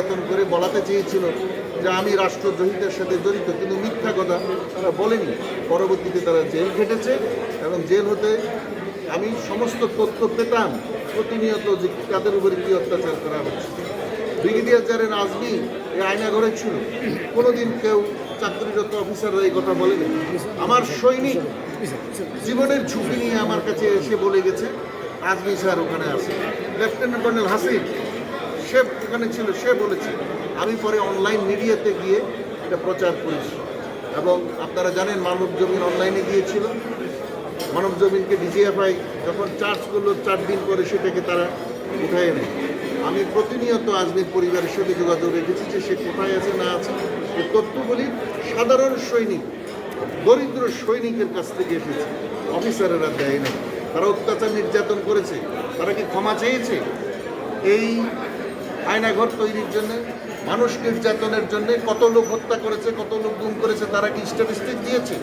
নির্যাতন করে বলাতে চেয়েছিল যে আমি রাষ্ট্রদ্রোহিতার সাথে জড়িত, কিন্তু মিথ্যা কথা তারা বলেনি। পরবর্তীতে তারা জেল খেটেছে এবং জেল হতে আমি সমস্ত তথ্য পেতাম প্রতিনিয়ত যে তাদের উপরে কী অত্যাচার করা হচ্ছে। ব্রিগেডিয়ার জেনারেল আজমি এই আয়নাঘরে ছিল, কোনোদিন কেউ চাকরিরত অফিসাররা এই কথা বলেনি। আমার সৈনিক জীবনের ঝুঁকি নিয়ে আমার কাছে এসে বলে গেছে আজমি স্যার ওখানে আছে। লেফটেন্যান্ট কর্নেল হাসিব সে ওখানে ছিল, সে বলেছে। আমি পরে অনলাইন মিডিয়াতে গিয়ে এটা প্রচার করেছি এবং আপনারা জানেন মানব জমিন অনলাইনে গিয়েছিল। মানব জমিনকে ডিজিএফআই যখন চার্জ করলো 4 দিন পরে সেটাকে তারা উঠায় নেয়। আমি প্রতিনিয়ত আজমির পরিবারের সাথে যোগাযোগ রেখেছি যে সে কোথায় আছে না আছে। এই তথ্যগুলি সাধারণ সৈনিক, দরিদ্র সৈনিকের কাছ থেকে এসেছে, অফিসারেরা দেয় না। তারা অত্যাচার নির্যাতন করেছে, তারা কি ক্ষমা চেয়েছে? এই আয়নাঘর তৈরির জন্য, মানুষ নির্যাতনের জন্য কত লোক হত্যা করেছে, কত লোক গুম করেছে, তারা কি স্ট্যাটিস্টিক দিয়েছে?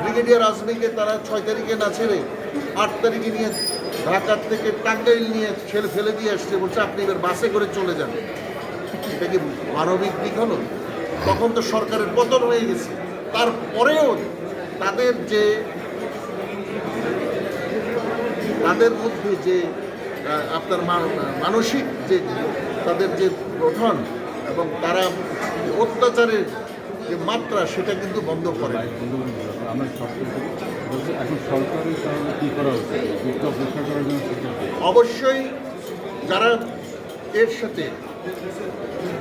ব্রিগেডিয়ার আজমিকে তারা 6 তারিখে না ছেড়ে 8 তারিখে নিয়ে ঢাকার থেকে টাঙ্গাইল নিয়ে ফেলে দিয়ে আসছে, বলছে আপনি এবার বাসে করে চলে যান। এটা কি মানবিক দিক হলো? তখন তো সরকারের পতন হয়ে গেছে, তারপরেও তাদের মধ্যে যে আপনার মানসিক যে তাদের যে গঠন এবং তারা অত্যাচারের যে মাত্রা সেটা কিন্তু বন্ধ করে। অবশ্যই যারা এর সাথে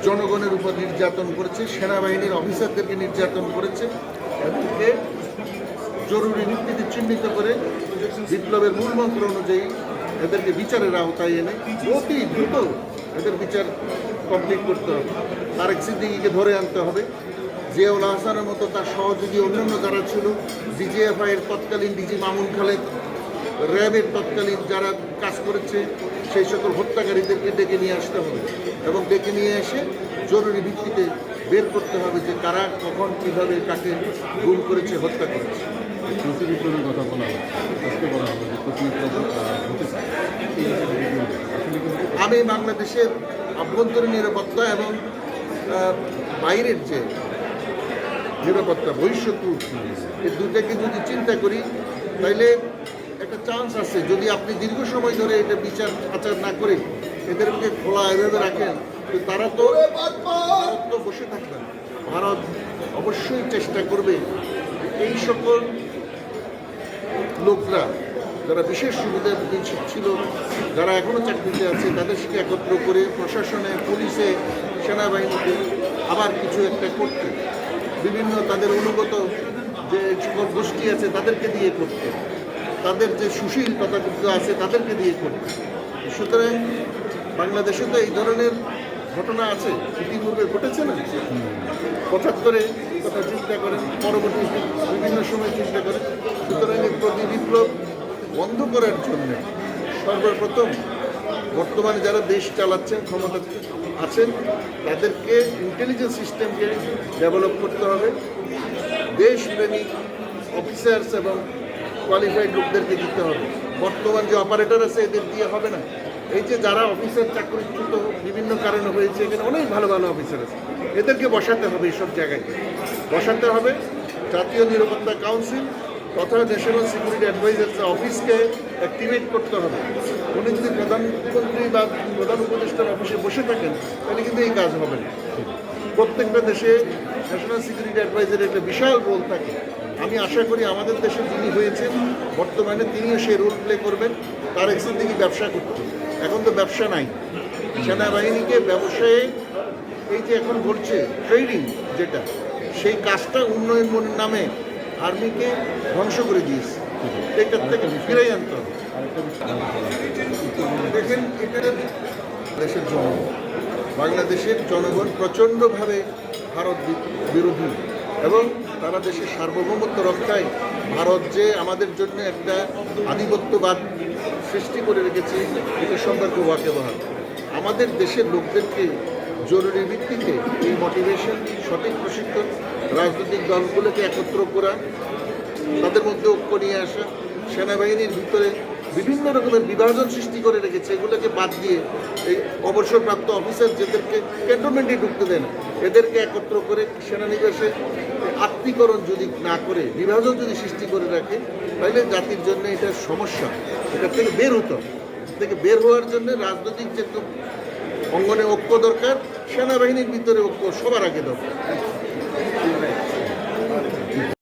জনগণের উপর নির্যাতন করেছে, সেনাবাহিনীর অফিসারদেরকে নির্যাতন করেছে, এদেরকে জরুরি ভিত্তিতে চিহ্নিত করে বিপ্লবের মূলমন্ত্র অনুযায়ী এদেরকে বিচারের আওতায় এনে অতি দ্রুত এদের বিচার কমপ্লিট করতে হবে। তারেক সিদ্দিকীকে ধরে আনতে হবে। জিয়াউল হাসানের মতো তার সহযোগী অন্যান্য যারা ছিল, ডিজিএফআইয়ের তৎকালীন ডিজি মামুন খালেদ, র্যাবের তৎকালীন যারা কাজ করেছে, সেই সকল হত্যাকারীদেরকে ডেকে নিয়ে আসতে হবে এবং ডেকে নিয়ে এসে জরুরি ভিত্তিতে বের করতে হবে যে কারা কখন কীভাবে কাকে গুম করেছে, হত্যা করেছে। কথা বলা আমি বাংলাদেশের আভ্যন্তরীণ নিরাপত্তা এবং বাইরের যে নিরাপত্তা, ভবিষ্যৎ, এই দুটাকে যদি চিন্তা করি তাইলে একটা চান্স আছে। যদি আপনি দীর্ঘ সময় ধরে এটা বিচার আচার না করে এদেরকে খোলা এভাবে রাখেন, তো তারা তো বসে থাকবেন। ভারত অবশ্যই চেষ্টা করবে এই সকল লোকরা যারা বিশেষ সুবিধা ছিল, যারা এখনও চাকরিতে আছে, তাদেরকে একত্র করে প্রশাসনে, পুলিশে, সেনাবাহিনীতে আবার কিছু একটা করতে, বিভিন্ন তাদের অনুগত যে সকল গোষ্ঠী আছে তাদেরকে দিয়ে করতে, তাদের যে সুশীল তথাকথিত আছে তাদেরকে দিয়ে করতে। সুতরাং বাংলাদেশে তো এই ধরনের ঘটনা আছে, ইতিপূর্বে ঘটেছে না? 75-এ কথা চিন্তা করেন, পরবর্তী বিভিন্ন সময় চিন্তা করেন। সুতরাং এই প্রতি বিপ্লব বন্ধ করার জন্য সর্বপ্রথম বর্তমানে যারা দেশ চালাচ্ছেন, ক্ষমতা আছেন, তাদেরকে ইন্টেলিজেন্স সিস্টেমকে ডেভেলপ করতে হবে। দেশপ্রেমিক অফিসার্স এবং কোয়ালিফাইড লোকদেরকে দিতে হবে। বর্তমান যে অপারেটর আছে এদের দিয়ে হবে না। এই যে যারা অফিসার চাকরিচ্যুত বিভিন্ন কারণে হয়েছে, এখানে অনেক ভালো ভালো অফিসার আছে, এদেরকে বসাতে হবে। এইসব জায়গায় বসাতে হবে। জাতীয় নিরাপত্তা কাউন্সিল তথা ন্যাশনাল সিকিউরিটি অ্যাডভাইজার্স অফিসকে অ্যাক্টিভেট করতে হবে। উনি যদি প্রধানমন্ত্রী বা প্রধান উপদেষ্টার অফিসে বসে থাকেন তাহলে কিন্তু এই কাজ হবে না। প্রত্যেকটা দেশে ন্যাশনাল সিকিউরিটি অ্যাডভাইজারের একটা বিশাল রোল থাকে। আমি আশা করি আমাদের দেশে যিনি হয়েছেন বর্তমানে তিনিও সেই রোল প্লে করবেন। তারেক সিদ্দিকী ব্যবসা করতে, এখন তো ব্যবসা নাই। সেনাবাহিনীকে ব্যবসায়ে এই যে এখন ঘটছে ট্রেডিং, যেটা সেই কাজটা উন্নয়নের নামে আর্মিকে ধ্বংস করে দিয়েছে। এটার থেকে ফিরাই আনতে হবে। দেখেন, এটা দেশের জনগণ, বাংলাদেশের জনগণ প্রচণ্ডভাবে ভারত বিরোধী এবং তারা দেশের সার্বভৌমত্ব রক্ষায় ভারত যে আমাদের জন্য একটা আধিপত্যবাদ সৃষ্টি করে রেখেছে এটা সম্পর্কে ওয়াকিবহাল। আমাদের দেশের লোকদেরকে জরুরি ভিত্তিতে এই মোটিভেশন, সঠিক প্রশিক্ষণ, রাজনৈতিক দলগুলোকে একত্র করা, তাদের মধ্যে ঐক্য নিয়ে আসা, সেনাবাহিনীর ভিতরে বিভিন্ন রকমের বিভাজন সৃষ্টি করে রেখেছে, এগুলোকে বাদ দিয়ে এই অবসরপ্রাপ্ত অফিসার যাদেরকে ক্যান্টনমেন্টে ঢুকতে দেয় না, এদেরকে একত্র করে সেনানিবাসে আত্মীকরণ যদি না করে, বিভাজন যদি সৃষ্টি করে রাখে, তাহলে জাতির জন্য এটা সমস্যা। এটা থেকে বের হতে হবে। থেকে বের হওয়ার জন্য রাজনৈতিক যে অঙ্গনে ঐক্য দরকার, সেনাবাহিনীর ভিতরে ঐক্য সবার আগে দরকার।